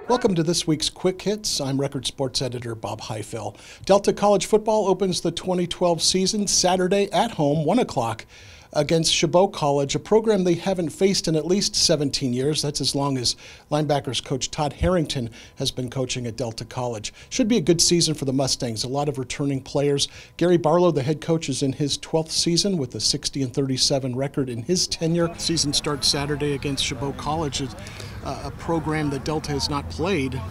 Welcome to this week's Quick Hits. I'm Record Sports Editor Bob Highfill. Delta College football opens the 2012 season Saturday at home, 1 o'clock, against Chabot College, a program they haven't faced in at least 17 years. That's as long as linebackers coach Todd Harrington has been coaching at Delta College. Should be a good season for the Mustangs. A lot of returning players. Gary Barlow, the head coach, is in his 12th season with a 60-37 record in his tenure. Season starts Saturday against Chabot College, a program that Delta has not played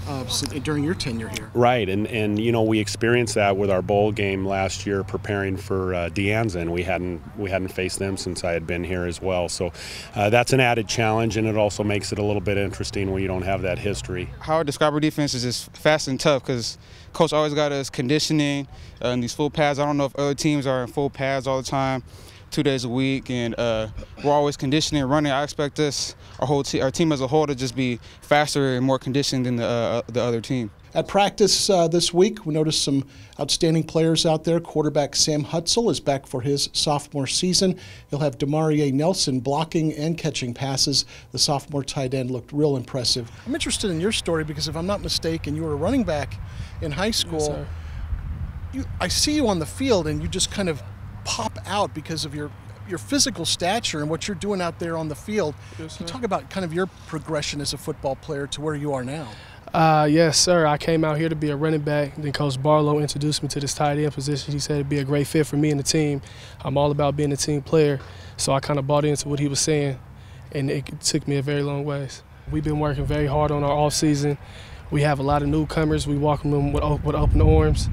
during your tenure here. Right, and you know, we experienced that with our bowl game last year preparing for De Anza. We hadn't faced them since I had been here as well. So that's an added challenge, and it also makes it a little bit interesting when you don't have that history. How I describe our defense is just fast and tough because Coach always got us conditioning in these full pads. I don't know if other teams are in full pads all the time, 2 days a week, and we're always conditioning and running. I expect us, our team as a whole, to just be faster and more conditioned than the other team. At practice this week, we noticed some outstanding players out there. Quarterback Sam Hutzel is back for his sophomore season. He'll have Demarie Nelson blocking and catching passes. The sophomore tight end looked real impressive. I'm interested in your story because if I'm not mistaken, you were a running back in high school. Yes, I see you on the field and you just kind of pop out because of your physical stature and what you're doing out there on the field. Yes, can you talk about kind of your progression as a football player to where you are now? Yes, sir. I came out here to be a running back. Then Coach Barlow introduced me to this tight end position. He said it'd be a great fit for me and the team. I'm all about being a team player, so I kind of bought into what he was saying, and it took me a very long ways. We've been working very hard on our off season. We have a lot of newcomers. We welcome them with open arms,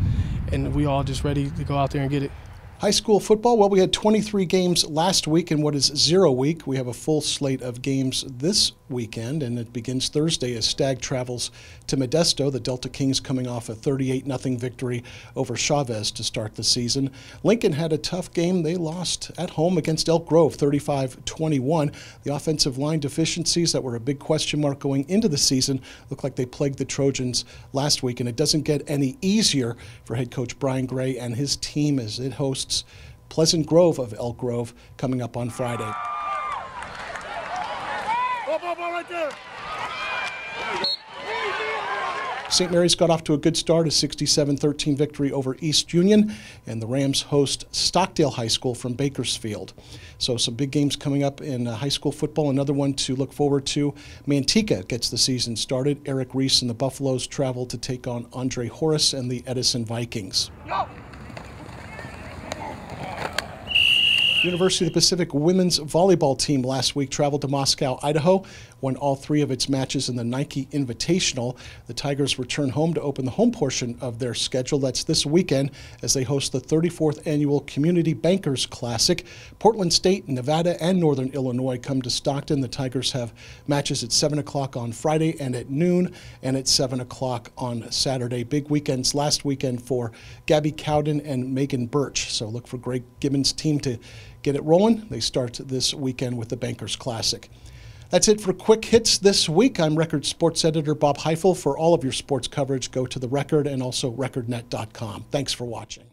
and we all just ready to go out there and get it. High school football, well, we had 23 games last week in what is 0 week. We have a full slate of games this weekend, and it begins Thursday as Stag travels to Modesto. The Delta Kings coming off a 38-0 victory over Chavez to start the season. Lincoln had a tough game. They lost at home against Elk Grove, 35-21. The offensive line deficiencies that were a big question mark going into the season look like they plagued the Trojans last week, and it doesn't get any easier for head coach Brian Gray and his team as it hosts Pleasant Grove of Elk Grove coming up on Friday. St. Mary's got off to a good start, a 67-13 victory over East Union, and the Rams host Stockdale High School from Bakersfield. So some big games coming up in high school football. Another one to look forward to. Manteca gets the season started. Eric Reese and the Buffaloes travel to take on Andre Horace and the Edison Vikings. University of the Pacific women's volleyball team last week traveled to Moscow, Idaho, won all 3 of its matches in the Nike Invitational. The Tigers return home to open the home portion of their schedule. That's this weekend as they host the 34th annual Community Bankers Classic. Portland State, Nevada, and Northern Illinois come to Stockton. The Tigers have matches at 7 o'clock on Friday and at noon and at 7 o'clock on Saturday. Big weekends last weekend for Gabby Cowden and Megan Birch. So look for Greg Gibbons' team to get it rolling. They start this weekend with the Bankers Classic. That's it for Quick Hits this week. I'm Record Sports Editor Bob Highfill. For all of your sports coverage, go to The Record and also recordnet.com. Thanks for watching.